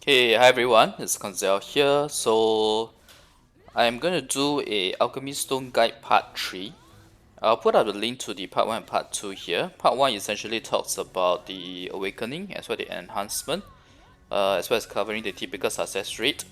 Hey, hi everyone, it's Koinzell here. So I'm gonna do a Alchemy Stone Guide Part 3. I'll put up the link to the Part 1 and Part 2 here. Part 1 essentially talks about the Awakening as well as the Enhancement, as well as covering the typical success rate.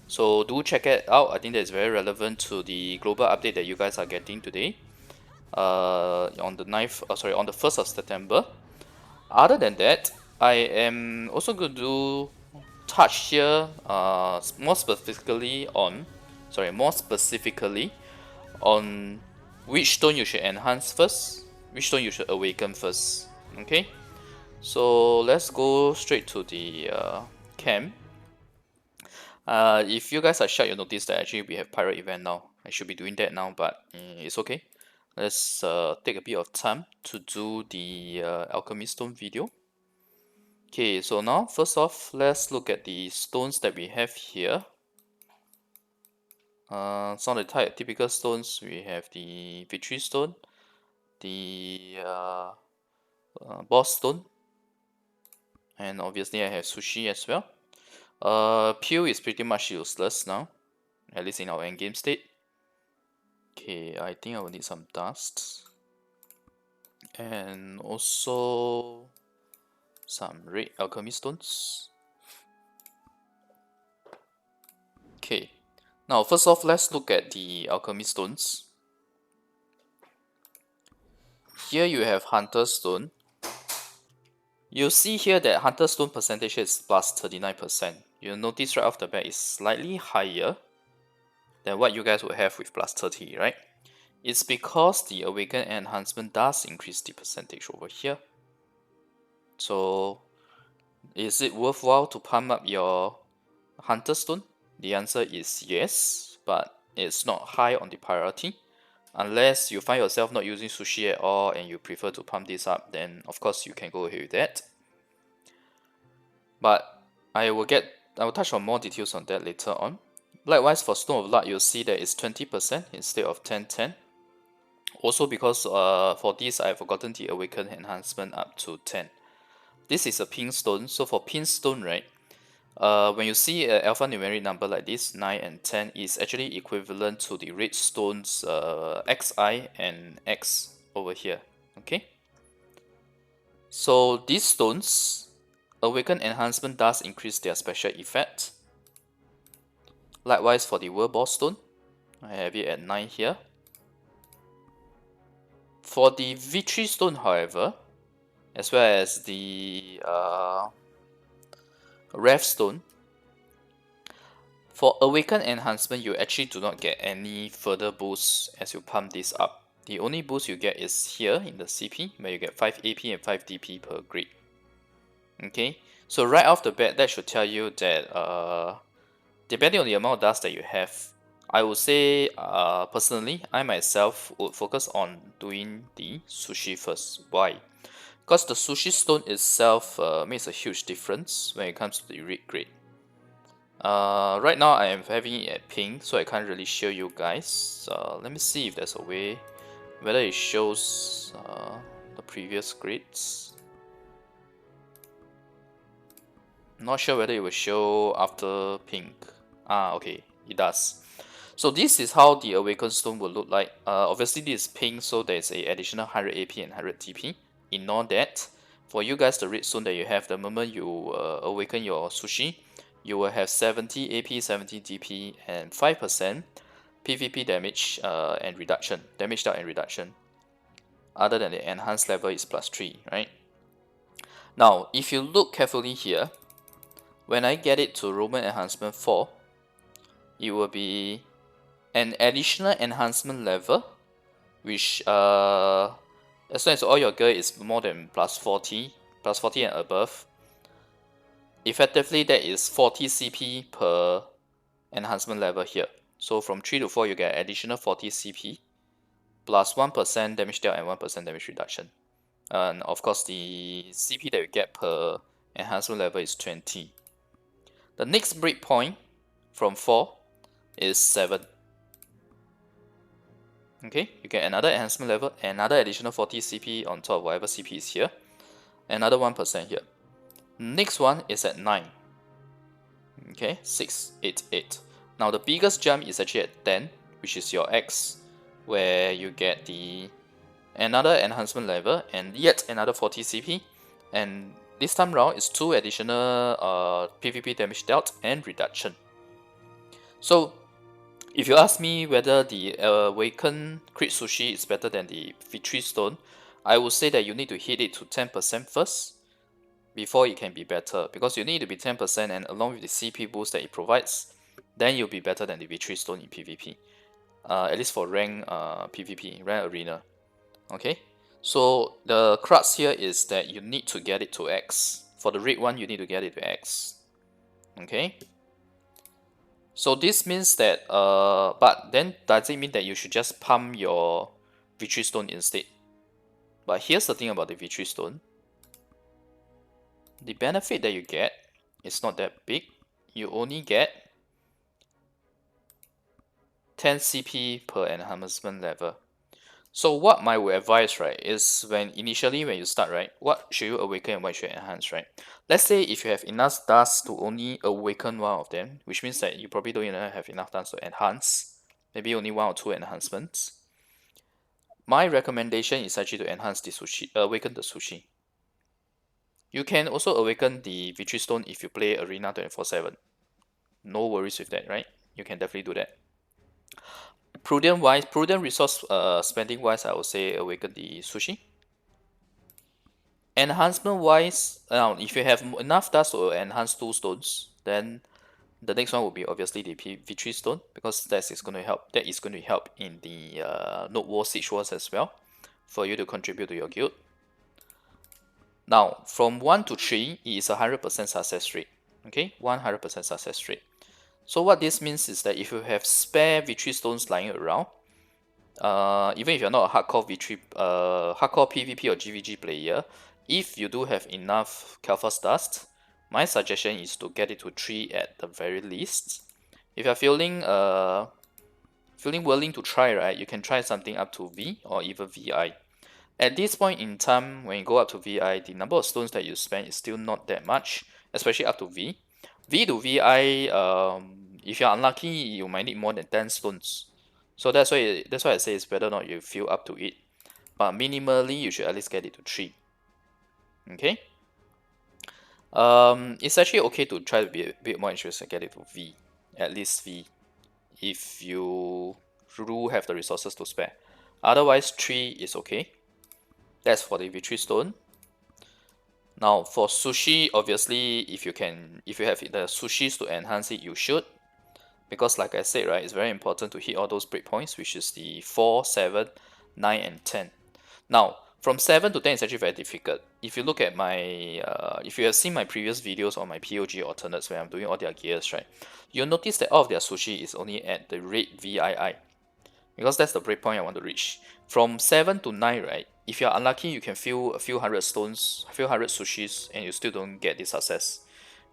So do check it out. I think that's very relevant to the global update that you guys are getting today. On the 9th, on the 1st of September. Other than that, I am also going to touch here more specifically on which stone you should enhance first, which stone you should awaken first. Okay, so let's go straight to the camp. If you guys are shut, you notice that actually we have pirate event now. I should be doing that now, but it's okay. Let's take a bit of time to do the alchemy stone video. Okay, so now first off, let's look at the stones that we have here. Some of the typical stones, we have the victory stone, the boss stone, and obviously I have sushi as well. Peel is pretty much useless now, at least in our endgame state. Okay, I think I will need some dust. And also some red alchemy stones. Okay, now first off, let's look at the alchemy stones. Here you have Hunter Stone. You'll see here that Hunter Stone percentage is plus 39%. You'll notice right off the bat is slightly higher than what you guys would have with plus 30, right? It's because the Awaken enhancement does increase the percentage over here. So, is it worthwhile to pump up your Hunter Stone? The answer is yes, but it's not high on the priority. Unless you find yourself not using sushi at all and you prefer to pump this up, then of course you can go ahead with that. But I will touch on more details on that later on. Likewise for Stone of Luck, you'll see that it's 20% instead of 10-10. Also because for this I've forgotten the Awaken enhancement up to 10. This is a pink stone, so for pink stone, right? When you see an alphanumeric number like this, 9 and 10 is actually equivalent to the red stones XI and X over here. Okay? So these stones, Awaken enhancement does increase their special effect. Likewise for the World Boss stone, I have it at 9 here. For the Victory stone, however, as well as the Rev stone, for Awaken enhancement, you actually do not get any further boosts as you pump this up. The only boost you get is here in the CP, where you get 5 AP and 5 DP per grade. Okay, so right off the bat, that should tell you that depending on the amount of dust that you have, I would say personally, I myself would focus on doing the sushi first. Why? Because the sushi stone itself makes a huge difference when it comes to the red grade. Right now I am having it at pink, so I can't really show you guys. Let me see if there's a way, whether it shows the previous grades. Not sure whether it will show after pink. Okay, it does. So this is how the Awakened Stone will look like. Obviously this is pink, so there's a additional 100 AP and 100 TP. Ignore that. For you guys, the red stone that you have, the moment you awaken your sushi, you will have 70 AP, 70 DP, and 5% PvP damage and reduction. Damage down and reduction. Other than the enhanced level is plus 3, right? Now, if you look carefully here, when I get it to Roman Enhancement 4, it will be an additional enhancement level, which as long as all your gear is more than plus 40 and above, effectively that is 40 CP per enhancement level here. So from 3 to 4 you get additional 40 CP plus 1% damage dealt and 1% damage reduction. And of course the CP that you get per enhancement level is 20. The next breakpoint from 4 is 7. Okay, you get another enhancement level, another additional 40 CP on top of whatever CP is here, another 1% here. Next one is at 9. Okay, 688. Now the biggest jump is actually at 10, which is your X, where you get the another enhancement level and yet another 40 CP, and this time round is 2 additional PvP damage dealt and reduction. So if you ask me whether the Awaken Crit Sushi is better than the Victory Stone, I would say that you need to hit it to 10% first before it can be better, because you need to be 10% and along with the CP boost that it provides, then you'll be better than the Victory Stone in PvP. At least for rank PvP, rank arena. Okay, so the crux here is that you need to get it to X. For the red one, you need to get it to X. Okay, so this means that but then does it mean that you should just pump your Victory Stone instead? But here's the thing about the Victory Stone. The benefit that you get is not that big. You only get 10 CP per enhancement level. So what I would advise, right, is when you start, right, what should you awaken and what should you enhance, right? Let's say if you have enough dust to only awaken one of them, which means that you probably don't even have enough dust to enhance, maybe only 1 or 2 enhancements. My recommendation is actually to enhance the sushi, awaken the sushi. You can also awaken the Victory Stone if you play Arena 24/7. No worries with that, right? You can definitely do that. Prudent resource spending wise, I would say awaken the sushi. Enhancement wise, now if you have enough dust to enhance 2 stones, then the next one will be obviously the Victory Stone, because that is going to help. That is going to help in the Node War Siege Wars as well, for you to contribute to your guild. Now, from 1 to 3, it is a 100% success rate. Okay, 100% success rate. So what this means is that if you have spare Victory Stones lying around, even if you're not a hardcore PvP or GVG player, if you do have enough Kalphas Dust, my suggestion is to get it to 3 at the very least. If you're feeling willing to try, right, you can try something up to V or even VI. At this point in time, when you go up to VI, the number of stones that you spend is still not that much, especially up to V. V to VI, if you're unlucky, you might need more than 10 stones. So that's why I say it's better not you fill up to it. But minimally, you should at least get it to 3. Okay? It's actually okay to try to be a bit more interested and get it to V. At least V. If you do have the resources to spare. Otherwise, 3 is okay. That's for the Victory Stone. Now for sushi, obviously if you have the sushis to enhance it, you should. Because like I said, right, it's very important to hit all those breakpoints, which is the 4, 7, 9, and 10. Now, from 7 to 10 is actually very difficult. If you look at my, if you have seen my previous videos on my POG alternates where I'm doing all their gears, right, you'll notice that all of their sushi is only at the red VII. Because that's the breakpoint I want to reach. From 7 to 9, right, if you're unlucky, you can fill a few hundred stones, a few hundred sushis, and you still don't get the success.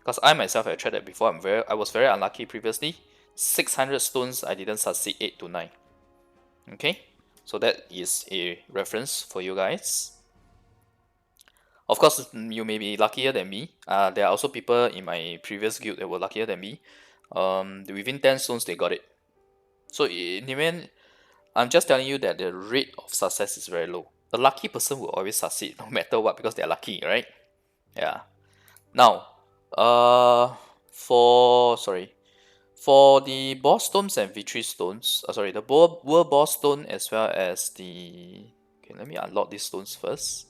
Because I myself have tried that before. I was very unlucky previously. 600 stones, I didn't succeed 8 to 9. Okay, so that is a reference for you guys. Of course, you may be luckier than me. There are also people in my previous guild that were luckier than me. Within 10 stones, they got it. So in the end, I'm just telling you that the rate of success is very low. A lucky person will always succeed no matter what because they're lucky, right? Yeah. Now, for the boss stones and victory stones, the world boss stone as well as the, okay, let me unlock these stones first.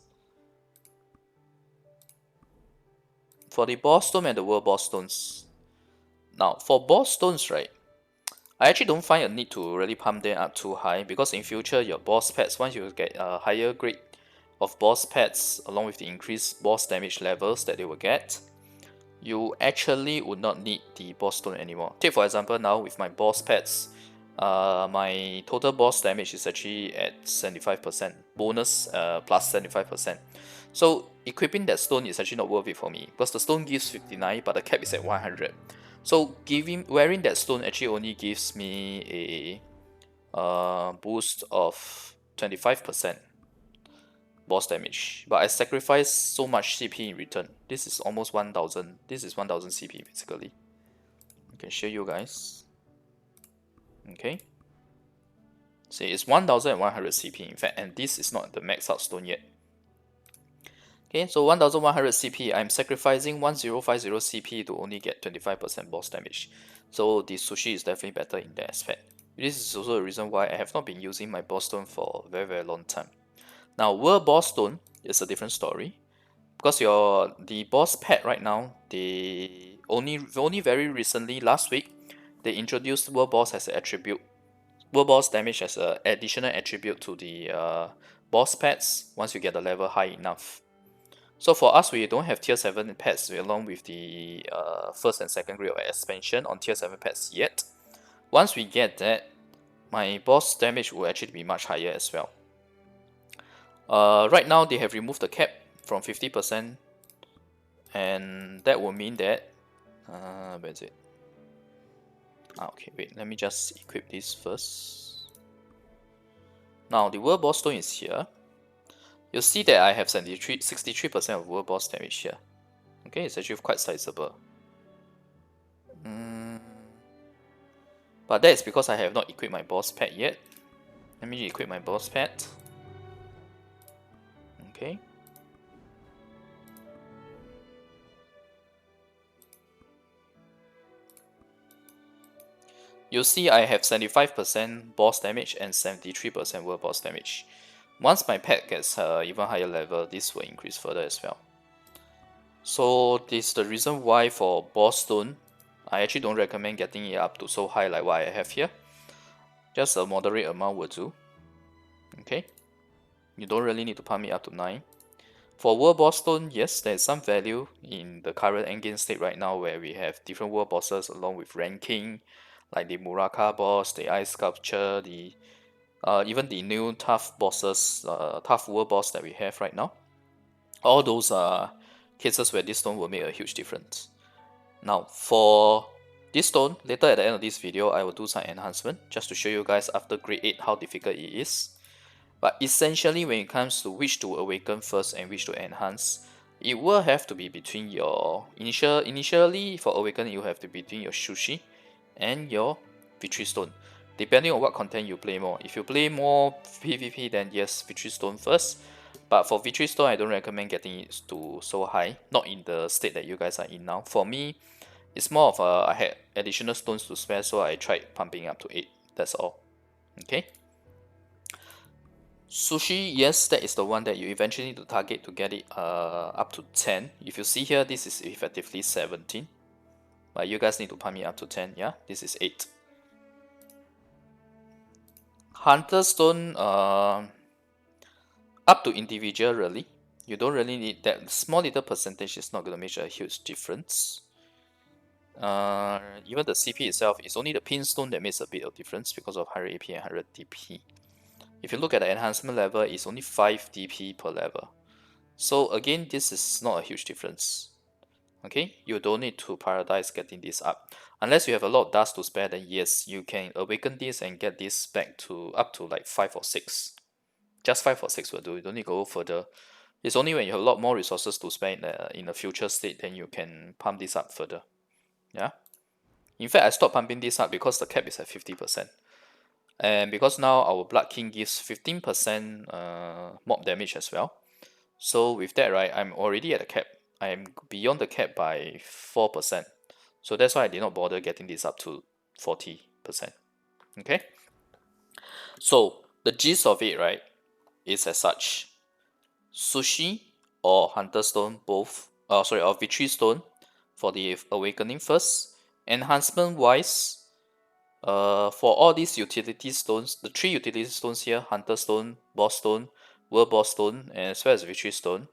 For the boss stone and the world boss stones. Now, for boss stones, right, I actually don't find a need to really pump them up too high, because in future your boss pets, once you get a higher grade of boss pets along with the increased boss damage levels that they will get, you actually would not need the boss stone anymore. Take for example now with my boss pets, my total boss damage is actually at 75%, bonus plus 75%. So equipping that stone is actually not worth it for me, because the stone gives 59 but the cap is at 100. So wearing that stone actually only gives me a boost of 25% boss damage, but I sacrifice so much CP in return. This is almost 1000. This is 1000 CP basically. can show you guys. Okay. See, it's 1100 CP in fact, and this is not the max out stone yet. Okay, so 1100 CP, I'm sacrificing 1050 CP to only get 25% boss damage. So the Sushi is definitely better in that aspect. This is also the reason why I have not been using my boss stone for a very long time. Now, World Boss Stone is a different story. Because the boss pet right now, they only very recently, last week, they introduced World Boss as an attribute. World Boss damage as an additional attribute to the boss pets once you get the level high enough. So for us, we don't have tier 7 pets along with the first and second grade of expansion on tier 7 pets yet. Once we get that, my boss damage will actually be much higher as well. Right now, they have removed the cap from 50%, and that will mean that where is it? Okay, wait, let me just equip this first. Now the World Boss Stone is here. You'll see that I have 63% of World Boss damage here. Okay, it's actually quite sizable. But that is because I have not equipped my boss pet yet. Let me equip my boss pet. Okay. You'll see I have 75% boss damage and 73% world boss damage. Once my pet gets even higher level, this will increase further as well. So this is the reason why for boss stone, I actually don't recommend getting it up to so high like what I have here. Just a moderate amount will do. Okay. You don't really need to pump it up to 9. For World Boss Stone, yes, there is some value in the current endgame state right now where we have different world bosses along with ranking, like the Muraka boss, the Ice Sculpture, the even the new tough bosses, tough world boss that we have right now. All those are cases where this stone will make a huge difference. Now, for this stone, later at the end of this video, I will do some enhancement just to show you guys after grade 8 how difficult it is. But essentially, when it comes to which to awaken first and which to enhance, it will have to be between your initially for awaken, you have to be between your Sushi and your Victory Stone, depending on what content you play more. If you play more PvP, then yes, Victory Stone first. But for Victory Stone, I don't recommend getting it to so high, not in the state that you guys are in now. For me, it's more of I had additional stones to spare, so I tried pumping up to 8. That's all. Okay. Sushi, yes, that is the one that you eventually need to target to get it up to 10. If you see here, this is effectively 17. But you guys need to pump it up to 10, yeah? This is 8. Hunter Stone, up to individual really. You don't really need that. Small little percentage is not going to make a huge difference. Even the CP itself is only the pin stone that makes a bit of difference because of 100 AP and 100 DP. If you look at the enhancement level, it's only 5 DP per level. So again, this is not a huge difference. Okay, you don't need to prioritize getting this up. Unless you have a lot of dust to spare, then yes, you can awaken this and get this back to up to like 5 or 6. Just 5 or 6 will do, you don't need to go further. It's only when you have a lot more resources to spend in a future state, then you can pump this up further. Yeah. In fact, I stopped pumping this up because the cap is at 50%. And because now our Blood King gives 15% mob damage as well. So with that, right, I'm already at the cap. I am beyond the cap by 4%. So that's why I did not bother getting this up to 40%. Okay? So the gist of it, right, is as such. Sushi or Hunter Stone both, or Victory Stone for the Awakening first. Enhancement wise, for all these utility stones, the 3 utility stones here, Hunter Stone, Boss Stone, World Boss Stone, and as well as Victory Stone,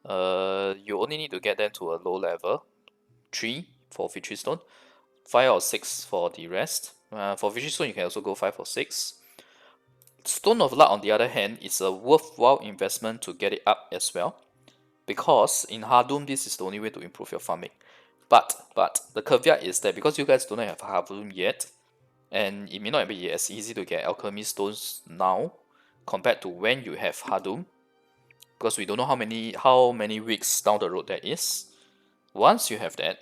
you only need to get them to a low level, 3 for Victory Stone, 5 or 6 for the rest. For Victory Stone, you can also go 5 or 6. Stone of Luck, on the other hand, is a worthwhile investment to get it up as well, because in Hardum, this is the only way to improve your farming. But the caveat is that because you guys do not have Hardum yet, and it may not be as easy to get Alchemy stones now compared to when you have Hardum, because we don't know how many weeks down the road that is. Once you have that,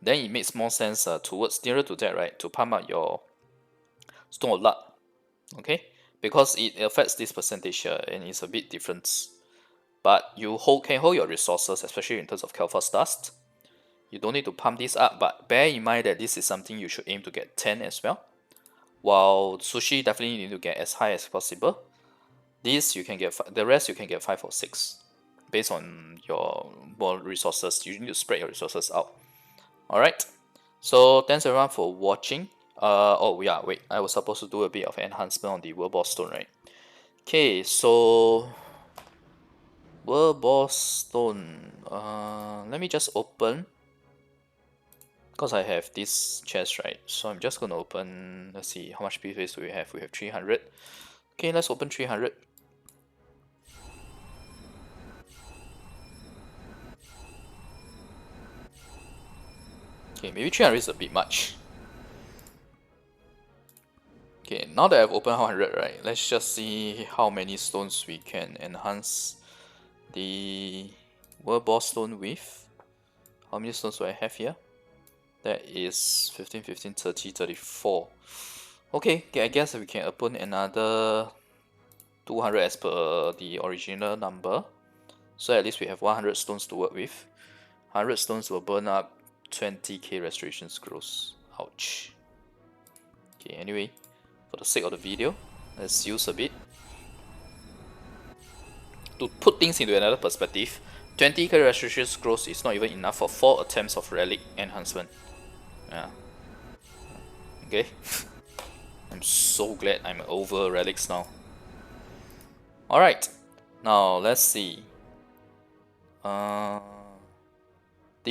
then it makes more sense towards nearer to that, right? To pump up your stone of luck, okay? Because it affects this percentage here and it's a bit different. But you can hold your resources, especially in terms of Kelphos dust. You don't need to pump this up, but bear in mind that this is something you should aim to get 10 as well. While Sushi definitely need to get as high as possible. This you can get, the rest you can get 5 or 6. Based on your more resources, you need to spread your resources out. Alright, so thanks everyone for watching. Oh yeah, wait, I was supposed to do a bit of enhancement on the World Boss Stone, right? Okay, so World Boss Stone. Let me just open, because I have this chest, right? So I'm just gonna open. Let's see, how much space do we have? We have 300. Okay, let's open 300. Okay, maybe 300 is a bit much. Okay, now that I've opened 100, right? Let's just see how many stones we can enhance the World Boss Stone with. How many stones do I have here? That is 15, 15, 30, 34. Okay, I guess we can open another 200 as per the original number. So at least we have 100 stones to work with. 100 stones will burn up 20k restoration scrolls. Ouch. Okay, anyway, for the sake of the video, let's use a bit. To put things into another perspective, 20k restoration scrolls is not even enough for 4 attempts of relic enhancement. Yeah. Okay. I'm so glad I'm over relics now. Alright, now let's see. The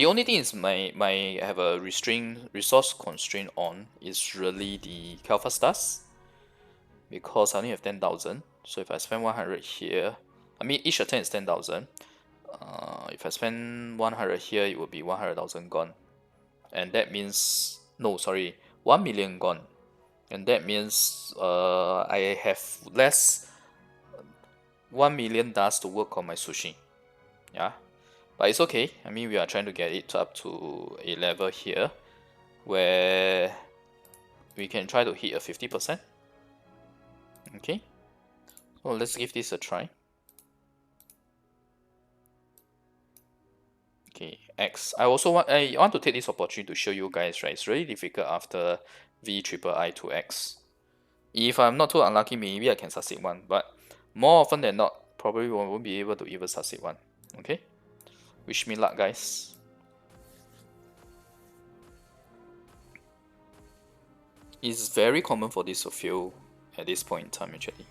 only thing is I have a resource constraint on is really the Kelphos dust, because I only have 10,000. So if I spend 100 here, I mean each attempt is 10,000. If I spend 100 here, it will be 100,000 gone, and that means 1 million gone, and that means I have less 1 million dust to work on my sushi. Yeah. But it's okay. I mean, we are trying to get it up to a level here where we can try to hit a 50%. Okay. So let's give this a try. Okay, X. I want to take this opportunity to show you guys, right? It's really difficult after V triple I to X. If I'm not too unlucky, maybe I can succeed one, but more often than not, probably won't be able to even succeed one. Okay. Wish me luck, guys. It's very common for this to fail at this point in time, actually.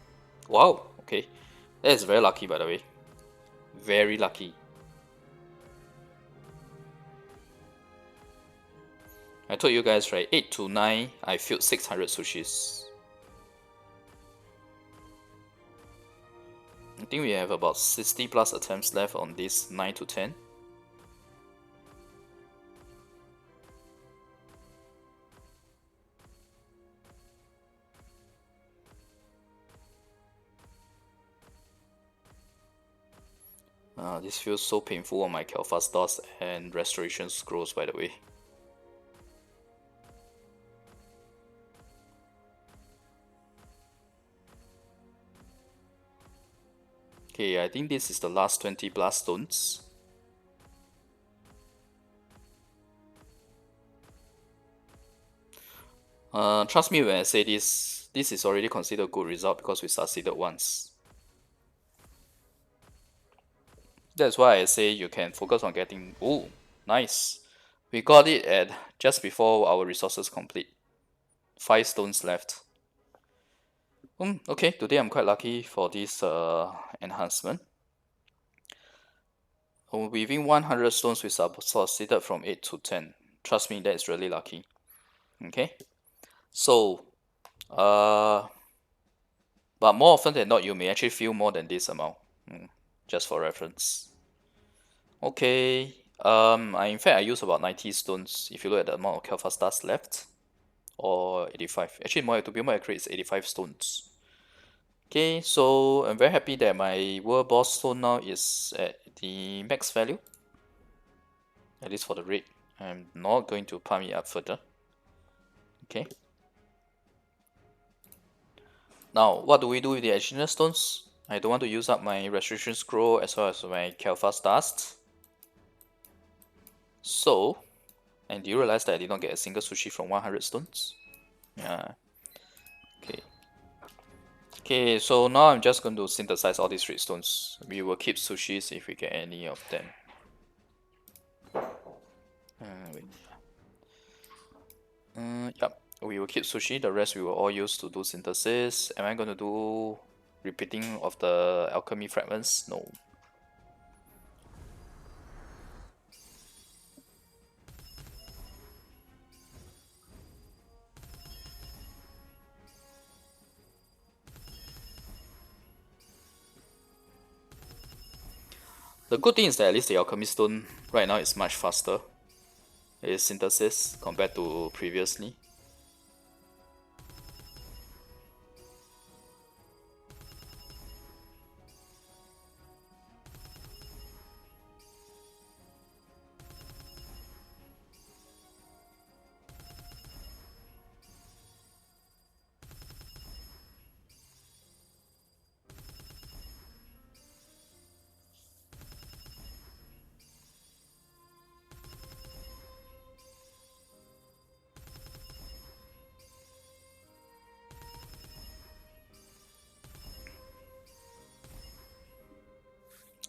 Wow, okay. That is very lucky, by the way. Very lucky. I told you guys, right? 8 to 9, I failed 600 sushis. I think we have about 60 plus attempts left on this 9 to 10. This feels so painful on my Kelphos dust and restoration scrolls, by the way. Okay, I think this is the last 20 blast stones. Trust me when I say this is already considered a good result because we succeeded once. That's why I say you can focus on getting... Ooh, nice. We got it at just before our resources complete. 5 stones left. Okay, today I'm quite lucky for this enhancement. Within 100 stones we succeeded from 8 to 10. Trust me, that is really lucky. Okay, so but more often than not, you may actually feel more than this amount. Just for reference. Okay, in fact I use about 90 stones if you look at the amount of Kelphos dust left, or 85. Actually, to be more accurate, it's 85 stones. Okay, so I'm very happy that my World Boss Stone now is at the max value, at least for the rate. I'm not going to pump it up further. Okay. Now, what do we do with the additional stones? I don't want to use up my restoration scroll as well as my Kelphas dust. So, and do you realize that I did not get a single sushi from 100 stones? Yeah. Okay. Okay, so now I'm just going to synthesize all these redstones. We will keep sushis if we get any of them. Wait. Yep, we will keep sushi. The rest we will all use to do synthesis. Am I going to do repeating of the alchemy fragments? No. The good thing is that at least the alchemy stone right now is much faster. Its synthesis compared to previously.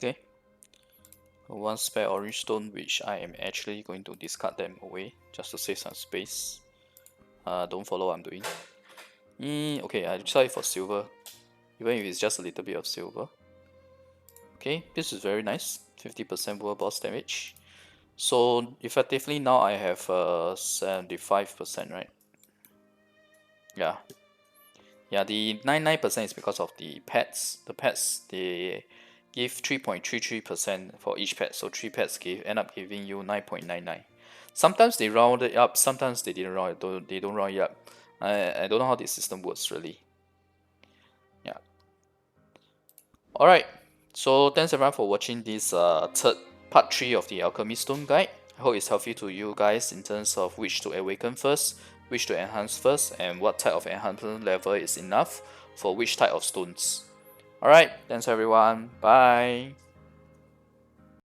Okay. One spare orange stone, which I am actually going to discard them away just to save some space. Don't follow what I'm doing. Okay, I decided for silver, even if it's just a little bit of silver. Okay, this is very nice. 50% world boss damage. So effectively now I have 75%, right? Yeah. Yeah, the 99% is because of the pets. The pets, they give 3.33% for each pet. So 3 pets end up giving you 9.99. Sometimes they round it up, sometimes they didn't round it, they don't round it up. I don't know how this system works really. Yeah. Alright. So thanks everyone for watching this third part 3 of the Alchemy Stone Guide. I hope it's helpful to you guys in terms of which to awaken first, which to enhance first, and what type of enhancement level is enough for which type of stones. Alright, thanks everyone. Bye.